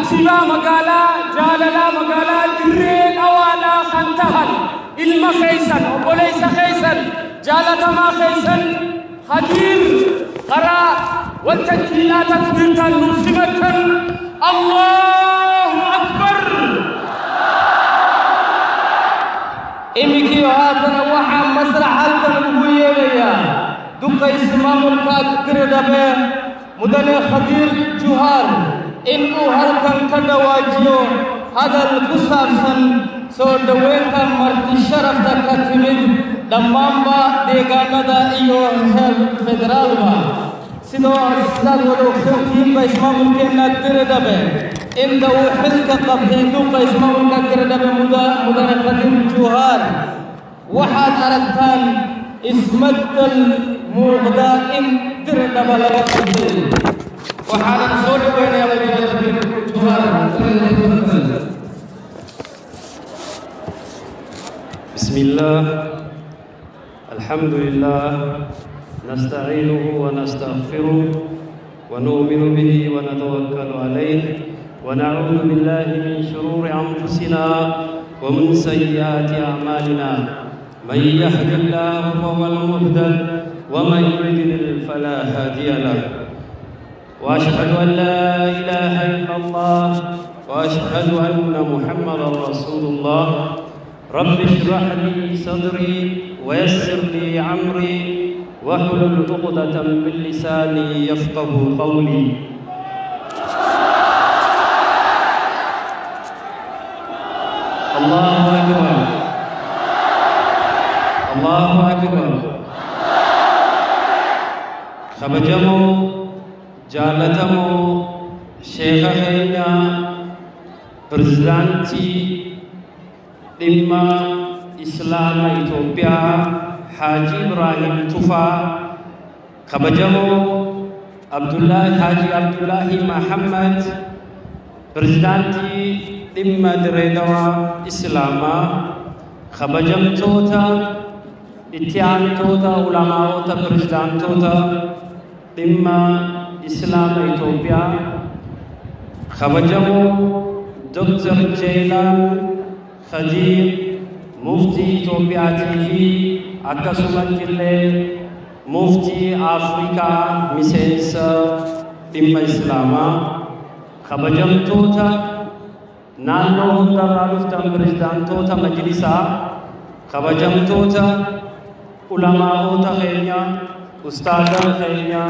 أبسلا مقالا جاللا مقالا درين أوالا خنتهل إلما خيسن وليس خيسن جالة ما خيسن خدير قراء والتنكيلات تكبيرتا نسمة الله أكبر إمكي هذا وحا مسرح هذا المهيئة دقا اسمام الكاكر دبه مدن خدير جوهر إنه هلكن كدواجيو هذا القصاصن سود وينكا مرتي شرف تكتمد دمامبا ديغانا دا إيو فدرال با سيدو أستاذ ولو خلقين باسمام الكاكر دبه إنه حلق قبضينو باسمام الكاكر دبه مدن خدير جوهر وحاد أركان اسمت المغدا إن درنا بلغت الدين وحالا صوت بين يدي بسم الله الحمد لله نستعينه ونستغفره ونؤمن به ونتوكل عليه ونعوذ بالله من شرور أنفسنا ومن سيئات أعمالنا من يهد الله فهو المهتد ومن يضلل فلا هادي له وأشهد أن لا إله إلا الله وأشهد أن محمدا رسول الله رب اشرح لي صدري ويسر لي أمري واحلل عقدة من لساني يفقه قولي الله أكبر الله أكبر خبجمو جالتمو شيخ خينا برزلانتي لما إسلام إثيوبيا حاجي إبراهيم توفا خبجمو حاجي عبد الله محمد برزلانتي لما دريدوا إسلاما خبجم توتا اتيان توتا علماء توتا برزدان توتا لما إسلام إثيوبيا خبجمو دكتور جيلان خدير مفتي إثيوبيا تيفي أكسومت الليل مفتي أفريقيا مسيس لما إسلاما خبجم توتا نانو هندر رالفتان برزدان توتا مجلسا خبجم توتا علماء خينيا أستاذ خينيا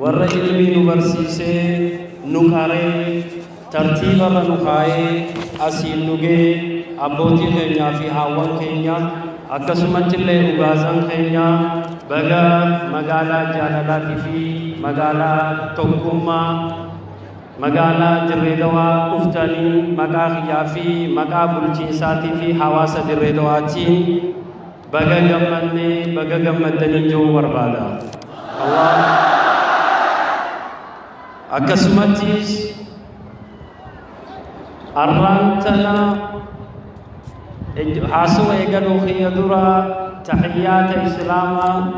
ورّ علمي نبرسيسي نكاري ترتيب نكاي أسيل نجي أبوتي خينيا في هاون خينيا أكسمت اللي أغازن خينيا بغا مغالا جالالا في مغالا توكوما مغالا جريدوا أفتاني مغا خيافي مغا بلجيساتي في حواس جريدواتي بغا غمّني بغا غمّدني جو بربادا الله أكسمتيس أرانتنا حاسو إيغانو خيادورا تحيات إسلاما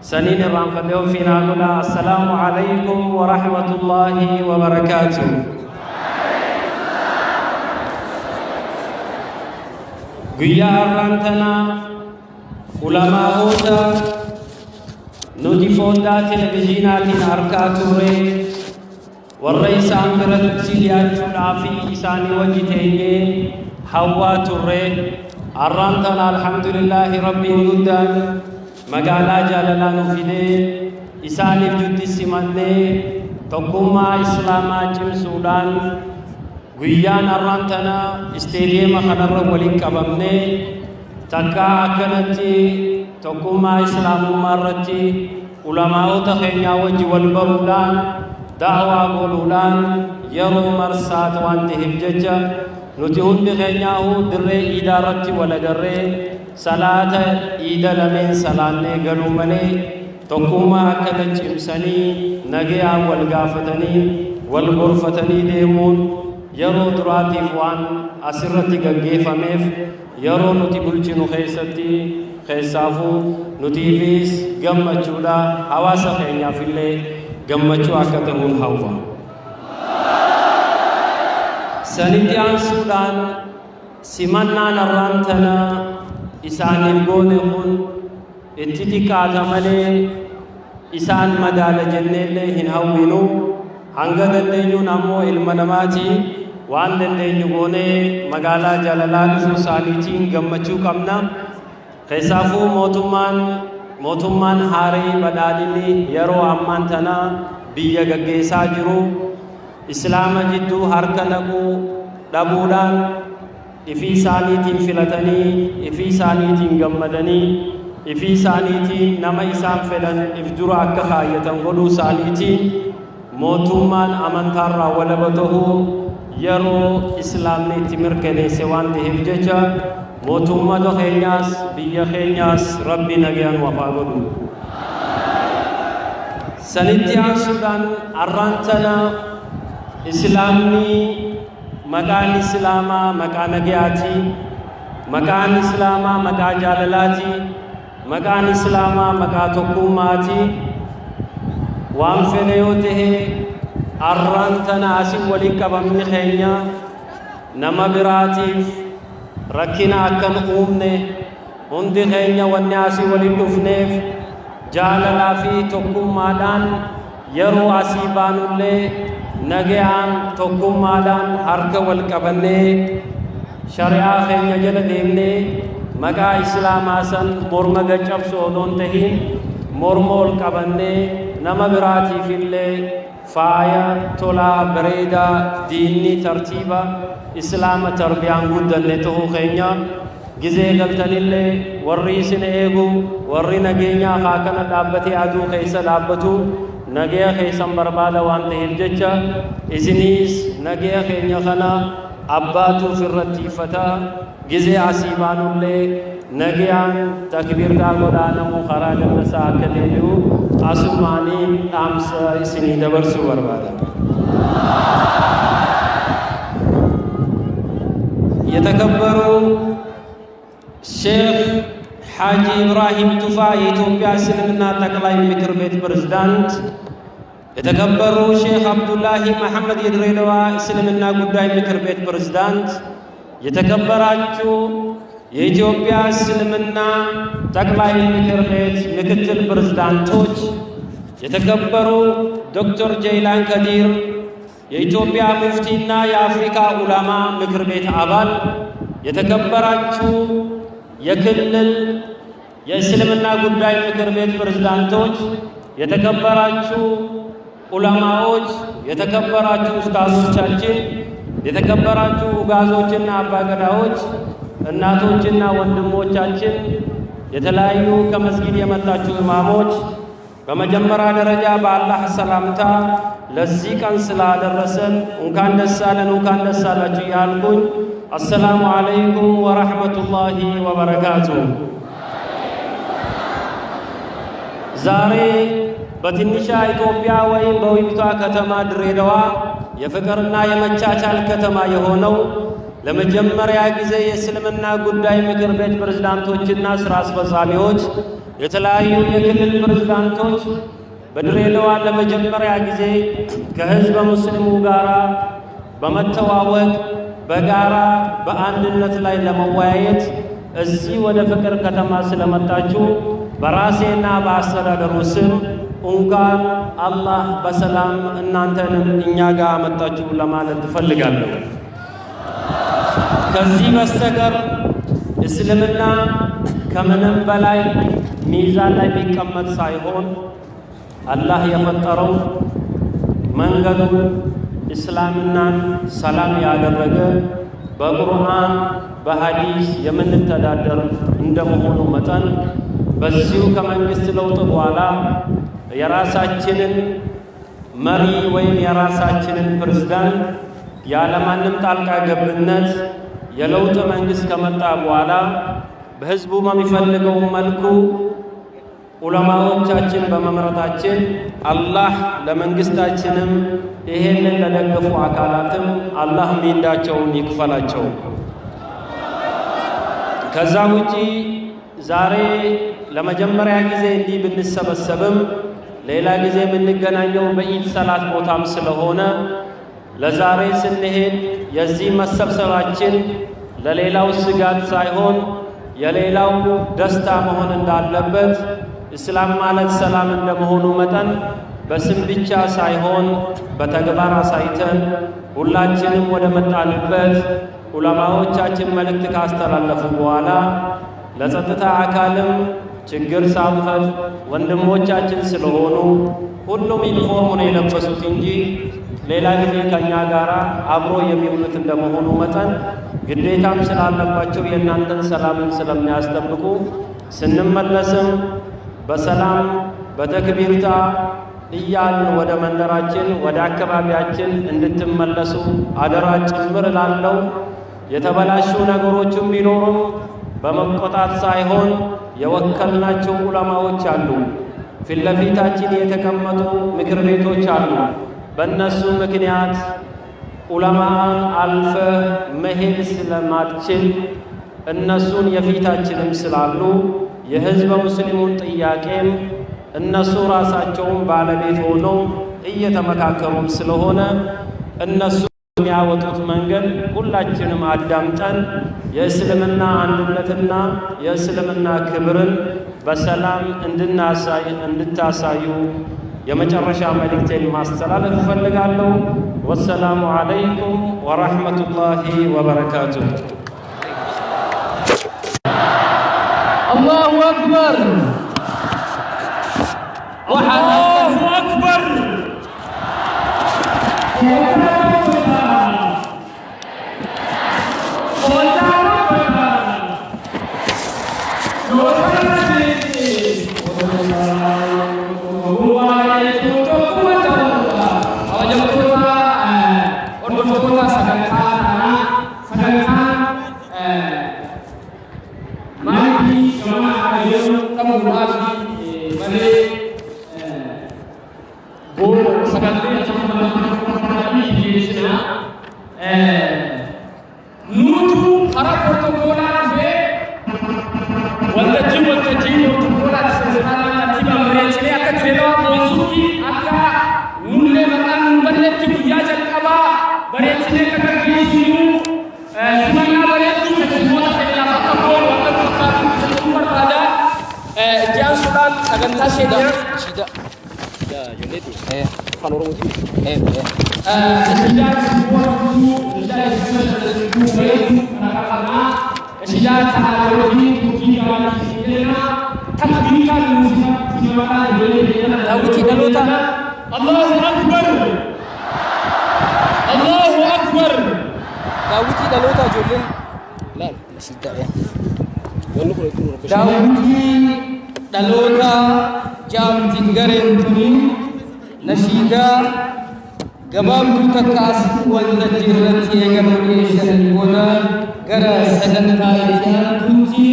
سنين رانفديو فينا قولا السلام عليكم ورحمة الله وبركاته قيا أرانتنا علماء أوتا نودي فوندا تلفزيونات أركاتوري والرئيس أمبرت سيليات في إساني وجتيني حوا توري أرانتنا الحمد لله ربي قدام مقالا جاللا نفيدي إساني جدي سماني تقوما إسلاما جم سودان قيان أرانتنا استيديم خنر ولين كبمني تكا أكنتي تقوما إسلام مرتي علماء تخينيا وجي والبرولان دعوة قولولان يرو مرسات وانتهب ججا نتهون بخينياه دري إدارتي ولا دري صلاة إيدا لمن صلاة قلو ملي تقوما أكدا جمساني نجيا والغافتني والغرفتني ديمون يرو دراتي فوان أسرتي قنقيفة ميف يرو نتي بلجنو خيستي خيسافو نتيفيس قمّتشودا حواسا خينيا في الليل قمّتشو أكتبون حوا sanitiyaan Suudaan simannaan arraantana isaaniif goone kun itti xiqqaata malee isaan madaala jenneellee hin hawwinu hanga dandeenyuun ammoo ilma namaatii waan dandeenyu goonee magaalaa jaalalaa dhufuu isaaniitiin gammachuu qabna. Keessaafuu mootummaan haaree badhaadhinni yeroo ammaan tana biyya gaggeessaa jiru islaama jidduu harka naquu dhabuudhaan ifii isaaniitiin filatanii ifii isaaniitiin gammadanii ifii isaaniitiin nama isaan fedhan if dura akka kaayyatan godhuu isaaniitiin mootummaan amantaarraa walaba ta'uu yeroo islaamni itti mirkaneesse waan ta'eef jecha mootummaa keenyaas biyya keenyaas rabbi nagayaan wafaa godhu. Sanitiyaan Suudaan arraantana islaamni maqaan islaamaa maqaa nagayaati, maqaan islaamaa maqaa jaalalaati, maqaan islaamaa maqaa tokkummaati. Waan fedhe yoo ta'e arraantana asin waliin qabamni keenya nama biraatiif rakkina akkan uumne hundi keenya wanni asii waliin dhufneef jaalalaa fi tokkummaadhaan yeroo asii baanullee nagayaan tokkummaadhaan harka wal qabannee shari'aa keenya jala deemnee maqaa islaamaa san morma gaccabsu odoon tahin morma ol qabannee nama biraatiif illee faaya tolaa bareedaa diinni tartiiba islaama tarbiyaan guddanne ta'uu keenya gizee galtanillee warri isin eegu warri nageenyaa haa kana dhaabbatee aduu keessa dhaabbatu nagaya keessan barbaada waan ta'eef jecha isiniis nagaya keenya kana abbaatuuf irratti iffataa gizee asii baanullee nagayaan takbiirdaa godhaanamu karaa dandasaa akka deebi'u asumaaniin dhaamsa isinii dabarsuu barbaada. የተከበሩ ሼክ ሐጂ ኢብራሂም ቱፋ የኢትዮጵያ እስልምና ጠቅላይ ምክር ቤት ፕሬዝዳንት፣ የተከበሩ ሼክ አብዱላሂ መሐመድ የድሬዳዋ እስልምና ጉዳይ ምክር ቤት ፕሬዝዳንት፣ የተከበራችሁ የኢትዮጵያ እስልምና ጠቅላይ ምክር ቤት ምክትል ፕሬዝዳንቶች፣ የተከበሩ ዶክተር ጀይላን ከዲር የኢትዮጵያ ሙፍቲና የአፍሪካ ዑላማ ምክር ቤት አባል፣ የተከበራችሁ የክልል የእስልምና ጉዳይ ምክር ቤት ፕሬዝዳንቶች፣ የተከበራችሁ ዑላማዎች፣ የተከበራችሁ ኡስታዞቻችን፣ የተከበራችሁ ኡጋዞችና አባገዳዎች፣ እናቶችና ወንድሞቻችን፣ የተለያዩ ከመስጊድ የመጣችሁ ኢማሞች፣ በመጀመሪያ ደረጃ በአላህ ሰላምታ ለዚህ ቀን ስላደረሰን እንኳን ደስ አለን እንኳን ደስ አላችሁ ያልኩኝ አሰላሙ አለይኩም ወራህመቱላሂ ወበረካቱ። ዛሬ በትንሿ ኢትዮጵያ ወይም በውቢቷ ከተማ ድሬዳዋ የፍቅርና የመቻቻል ከተማ የሆነው ለመጀመሪያ ጊዜ የእስልምና ጉዳይ ምክር ቤት ፕሬዝዳንቶችና ስራ አስፈጻሚዎች የተለያዩ የክልል ፕሬዝዳንቶች በድሬዳዋ ለመጀመሪያ ጊዜ ከህዝበ ሙስሊሙ ጋራ በመተዋወቅ በጋራ በአንድነት ላይ ለመወያየት እዚህ ወደ ፍቅር ከተማ ስለመጣችሁ በራሴና በአስተዳደሩ ስም እንኳን አላህ በሰላም እናንተንም እኛ ጋር መጣችሁ ለማለት እፈልጋለሁ። ከዚህ በስተቀር እስልምና ከምንም በላይ ሚዛን ላይ ቢቀመጥ ሳይሆን አላህ የፈጠረው መንገዱ እስላምናን ሰላም ያደረገ በቁርአን በሐዲስ የምንተዳደር እንደመሆኑ መጠን በዚሁ ከመንግስት ለውጥ በኋላ የራሳችንን መሪ ወይም የራሳችንን ፕሬዝዳንት ያለማንም ጣልቃ ገብነት የለውጥ መንግስት ከመጣ በኋላ በህዝቡ በሚፈልገው መልኩ ዑለማዎቻችን በመምረጣችን አላህ ለመንግስታችንም ይሄንን ለደገፉ አካላትም አላህ ሚንዳቸውን ይክፈላቸው። ከዛ ውጪ ዛሬ ለመጀመሪያ ጊዜ እንዲህ ብንሰበሰብም ሌላ ጊዜ የምንገናኘው በኢድ ሰላት ቦታም ስለሆነ ለዛሬ ስንሄድ የዚህ መሰብሰባችን ለሌላው ስጋት ሳይሆን የሌላው ደስታ መሆን እንዳለበት፣ እስላም ማለት ሰላም እንደመሆኑ መጠን በስም ብቻ ሳይሆን በተግባር አሳይተን ሁላችንም ወደ መጣንበት ዑለማዎቻችን መልእክት ካስተላለፉ በኋላ ለጸጥታ አካልም ችግር ሳንፈት ወንድሞቻችን ስለሆኑ ሁሉም ዩኒፎርሙን የለበሱት እንጂ ሌላ ጊዜ ከኛ ጋር አብሮ የሚውሉት እንደመሆኑ መጠን ግዴታም ስላለባቸው የእናንተን ሰላምን ስለሚያስጠብቁ ስንመለስም በሰላም በተክቢርታ እያልን ወደ መንደራችን ወደ አካባቢያችን እንድትመለሱ አደራ ጭምር ላለው የተበላሹ ነገሮችም ቢኖሩም በመቆጣት ሳይሆን የወከልናቸው ዑለማዎች አሉ። ፊት ለፊታችን የተቀመጡ ምክር ቤቶች አሉ። በእነሱ ምክንያት ዑለማን አልፈህ መሄድ ስለማትችል እነሱን የፊታችንም ስላሉ የሕዝበ ሙስሊሙን ጥያቄም እነሱ ራሳቸውን ባለቤት ሆነው እየተመካከሩም ስለሆነ እነሱ የሚያወጡት መንገድ ሁላችንም አዳምጠን የእስልምና አንድነትና የእስልምና ክብርን በሰላም እንድታሳዩ የመጨረሻ መልእክቴን ማስተላለፍ እፈልጋለሁ። ወሰላሙ ዓለይኩም ወረሕመቱላሂ ወበረካቱሁ። አላሁ አክበር አላሁ አክበር። daawwitii dhaloota jaamtiin gareen tuni nashiidaa gabaabduu takka as waltajjii irratti eegamu dhiyeessan booda gara sagantaa itti aantutti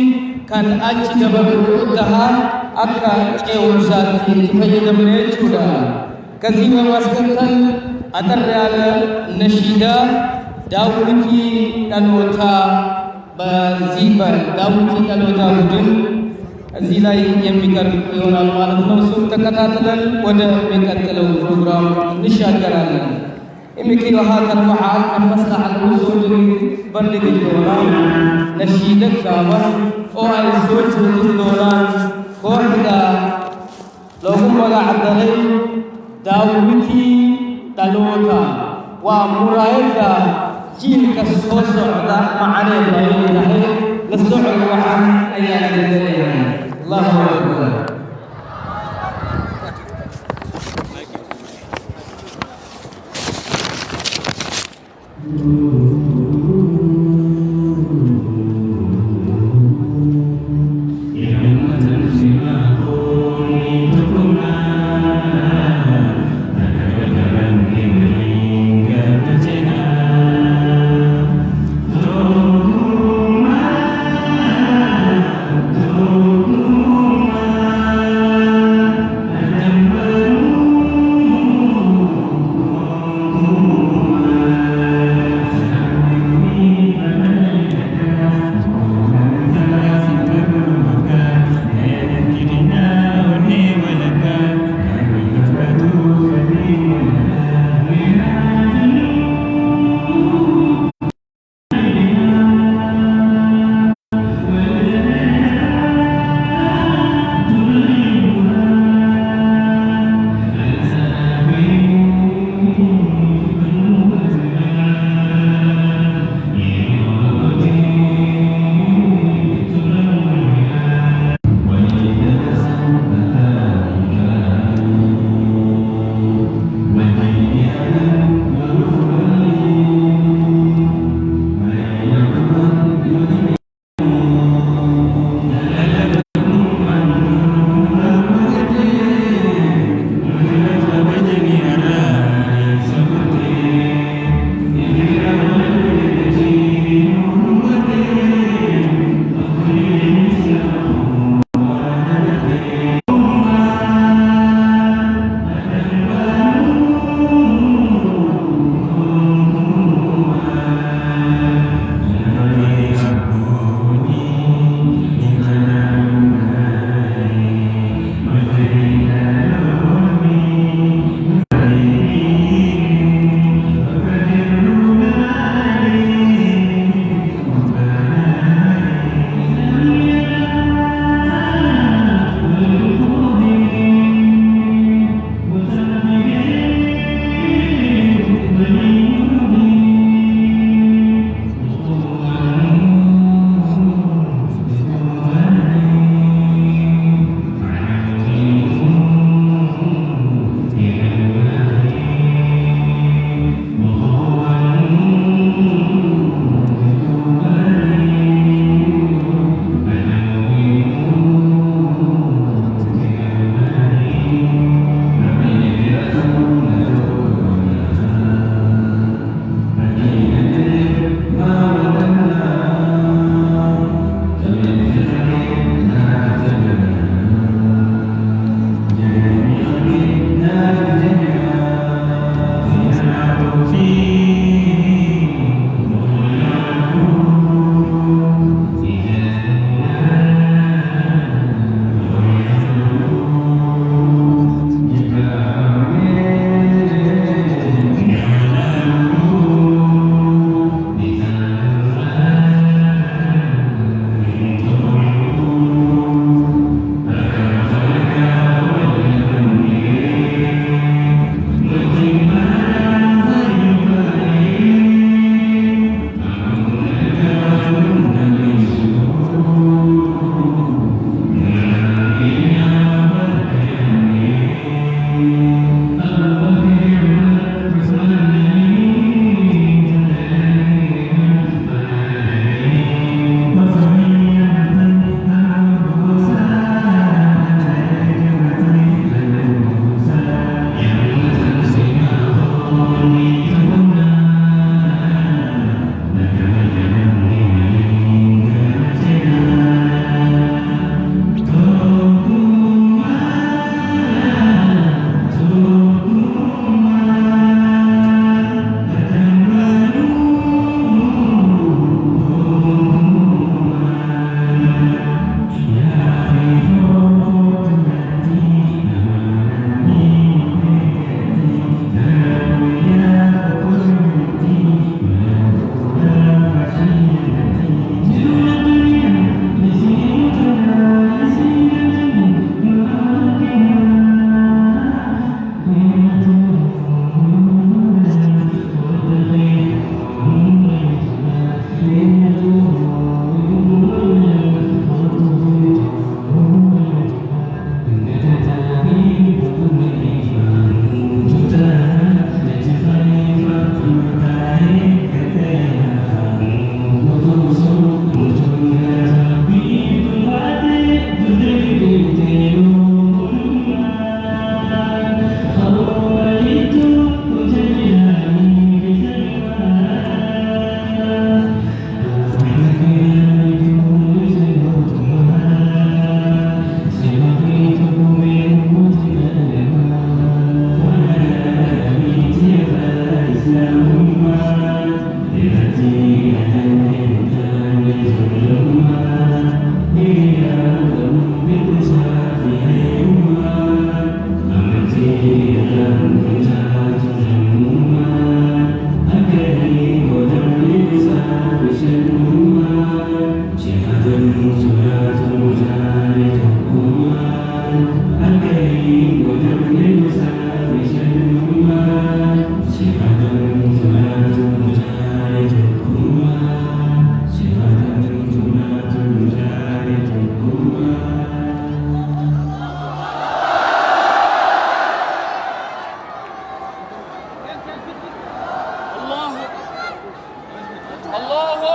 kan achi dabalu tahaa akka ce'umsaatti itti fayyadamne jechuudha. ከዚህ በማስከተል አጠር ያለ ነሺዳ daawwitii dhaloota በዚህ በዳዊት ጠሎታ ቡድን እዚህ ላይ የሚቀርብ ይሆናል ማለት ነው። እሱን ተከታትለን ወደ የሚቀጥለው ፕሮግራም እንሻገራለን። የሚኪው ሀተር በዓል ከመስራዕ ልውሱድ በልግ ይሆናል ነሺደት ዳባ ኦአይሶች ይሆናል ኮሕዳ ለሁም ወጋዓደረይ ዳዊቲ ጠሎታ ወሙራይዳ جيل كسوس عدا معنا الله للصعد وحن أيام الدنيا الله أكبر.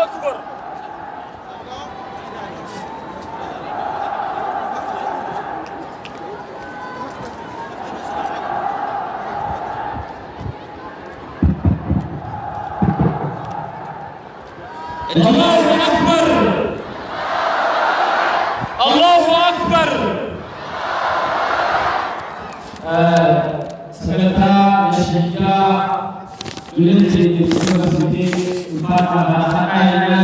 أكبر الله أكبر الله أكبر سكتا نشيكا لنتي بسكتي وفاتا بحقائنا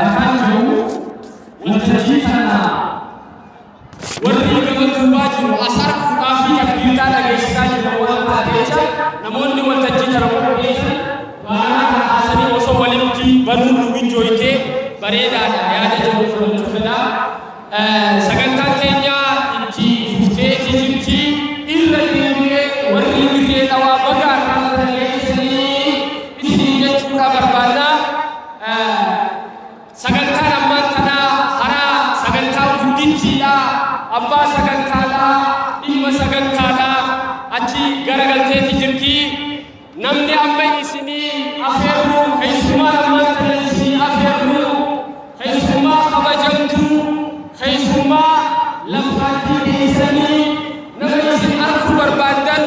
أخانجو وتجيتنا warri gaban turbajin asar kafi takbita daga isani da wata deja namonni wata jita rawo deja bana asani waso walimti banu winjo ite bareda da ya da jawo tufida saganta kenya inji fufte jinti illa dinge warri dire dawa baga kan isani isini ya tura barbana saganta namman tana hara saganta gudinci da abba sagantala imma sagantala achi garagalteeti jirti namni amma isini afeeru kaysuma namantana isini afeeru kaysuma kabajamtu kaysuma lafaati isani nama isin arku barbaadan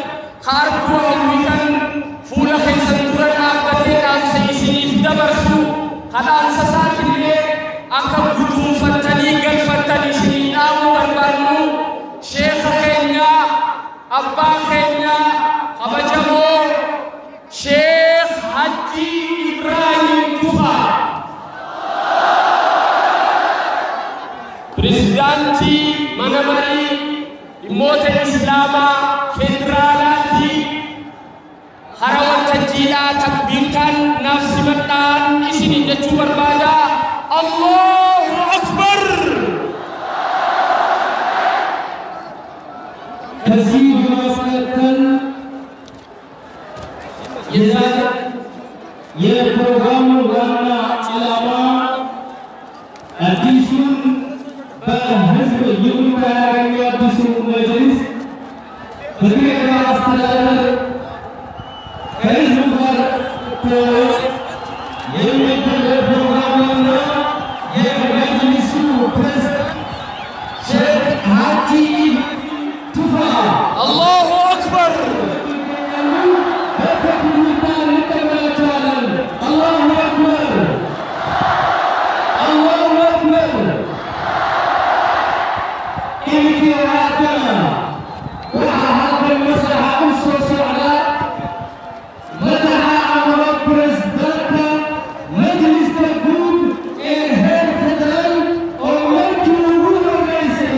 kaarku hawwitan fuula kaysan dura dhaabbatee dhaamsa isiniif dabarsu kadhaamsa saatillee akka guduunfattanii galfattanii isinii dhaamuu barbaadnu sheekha keenya abbaa keenya kabajamoo sheekh Haji Ibrahim Tufa pirezidaantii mana marii dhimmoota islaamaa federaalaati hara waltajjiidhaa takbiirtaan naaf simadhaan isiniin jechuu barbaada Allahu Akbar ከዚህ በማስከተል የፕሮግራሙ ዋና ዓላማ አዲሱን በህዝብ ይሁንታ ያገኘው አዲሱ መጅሊስ በድሬዳዋ አስተዳደር ከህዝብ ጋር የሚደረግ ፕሮግራምና የመጅሊሱ ፕሬዝዳንት ሼክ ሀጂ الله أكبر الله أكبر الله أكبر امتيازنا وهذا المسرح الصوصي على مدح أمر برزدك مجلس تكون إرهاب فدرال وممكن وجود الرئيسي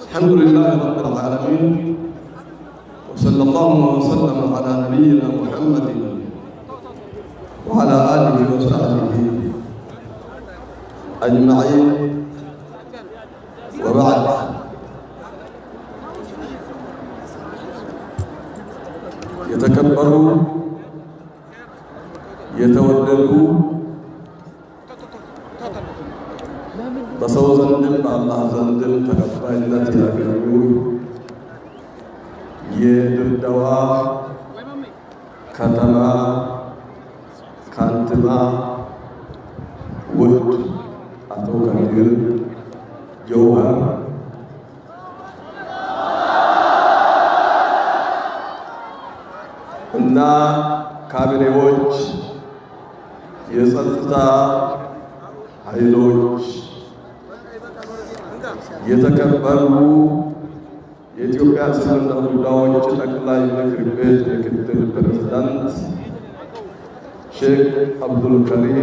الحمد لله رب العالمين وصلى الله وسلم على نبينا محمد وعلى آله وصحبه أجمعين وبعد يتكبروا يتوددوا በሰው ዘንድም በአላህ ዘንድም ተቀባይነት ያገኙ የድሬዳዋ ከተማ ካንቲባ ውድ አቶ ከድር ጀውሃር ካቢኔዎች፣ የጸጥታ ኃይሎች፣ የተከበሩ የኢትዮጵያ እስልምና ጉዳዮች ጠቅላይ ምክር ቤት ምክትል ፕሬዝዳንት ሼክ አብዱል ከሪም፣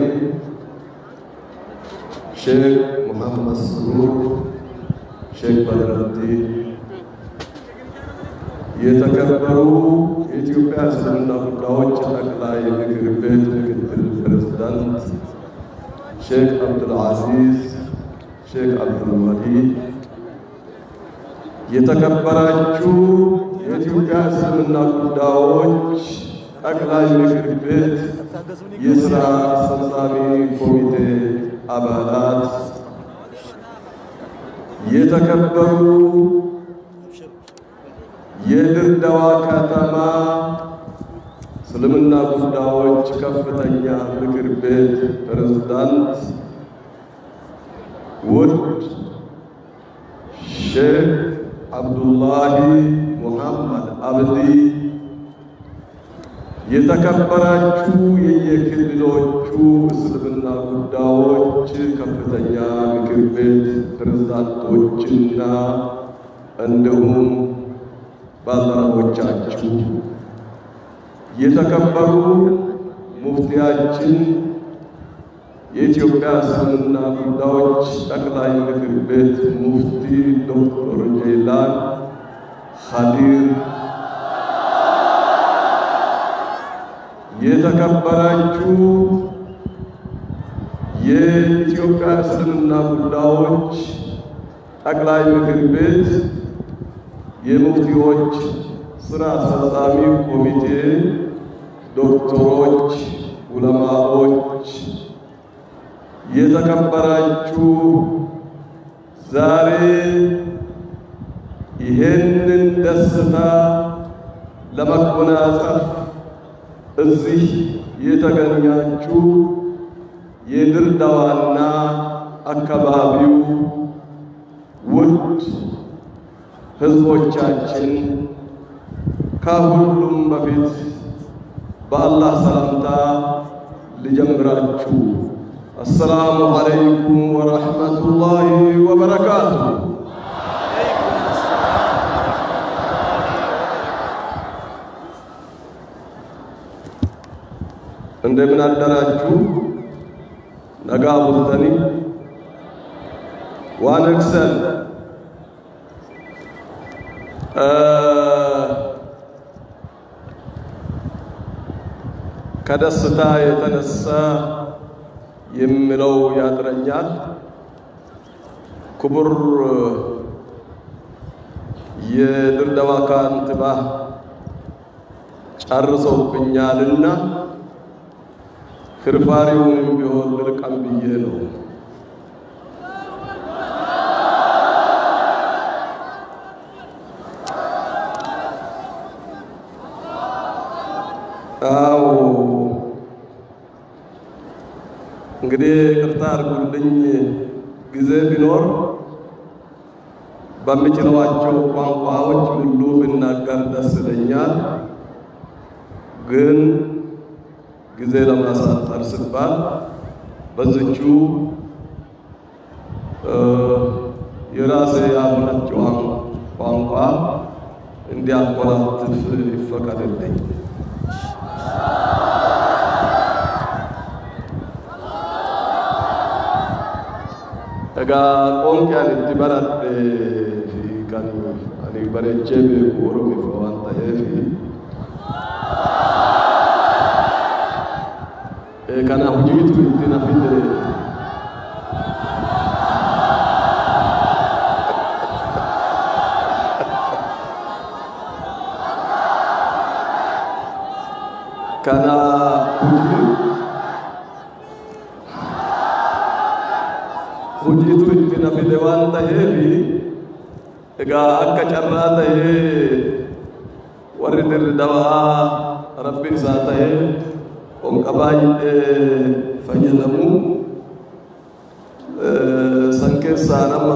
ሼክ ሙሐመድ ስሩር፣ ሼክ በድረዲን፣ የተከበሩ የኢትዮጵያ እስልምና ጉዳዮች ጠቅላይ ምክር ቤት ምክትል ፕሬዝዳንት ሼክ አብዱል አዚዝ፣ ሼክ አብዱል ወሊድ፣ የተከበራችሁ የኢትዮጵያ እስልምና ጉዳዮች ጠቅላይ ምክር ቤት የሥራ አስፈጻሚ ኮሚቴ አባላት፣ የተከበሩ የድሬዳዋ ከተማ እስልምና ጉዳዮች ከፍተኛ ምክር ቤት ፕሬዝዳንት፣ ውድ ሼክ አብዱላሂ ሙሐመድ አብዲ፣ የተከበራችሁ የየክልሎቹ እስልምና ጉዳዮች ከፍተኛ ምክር ቤት ፕሬዝዳንቶችና እንዲሁም ባልደረቦቻችሁ፣ የተከበሩ ሙፍቲያችን የኢትዮጵያ እስልምና ጉዳዮች ጠቅላይ ምክር ቤት ሙፍቲ ዶክተር ጀይላን ኸዲር፣ የተከበራችሁ የኢትዮጵያ እስልምና ጉዳዮች ጠቅላይ ምክር ቤት የሙፍቲዎች ሥራ አስፈጻሚ ኮሚቴ ዶክተሮች፣ ዑለማዎች፣ የተከበራችሁ ዛሬ ይህንን ደስታ ለመጎናጸፍ እዚህ የተገኛችሁ የድሬዳዋና አካባቢው ውድ ሕዝቦቻችን፣ ከሁሉም በፊት በአላህ ሰላምታ ልጀምራችሁ። አሰላሙ አለይኩም ወረሕመቱላሂ ወበረካቱ። እንደምን አደራችሁ? ነጋ ቡልተኒ ዋነግሰን ከደስታ የተነሳ የምለው ያጥረኛል። ክቡር የድሬዳዋ ከንቲባ ጨርሰውብኛልና ፍርፋሪውንም ቢሆን ልርቀም ብዬ ነው። አዎ እንግዲህ ቅርታ አድርጉልኝ። ጊዜ ቢኖር በምችሏቸው ቋንቋዎች ሁሉ ብናገር ደስ ይለኛል። ግን ጊዜ ለማሳጠር ሲባል በዚቹ የራሴ ያልሆነችውን ቋንቋ እንዲያኮላትፍ ይፈቀድልኝ። Egaa qoonqi ani itti baradhe fi kan ani bareechee beeku Oromiif waan ta'eef kana hojiitu itti na fide. Kana hojiitu itti na fide waan ta'eef egaa akka carraa ta'ee warri Dirredawaa Rabbi isaa ta'ee qoonqa baay'ee fayyadamu san keessaa nama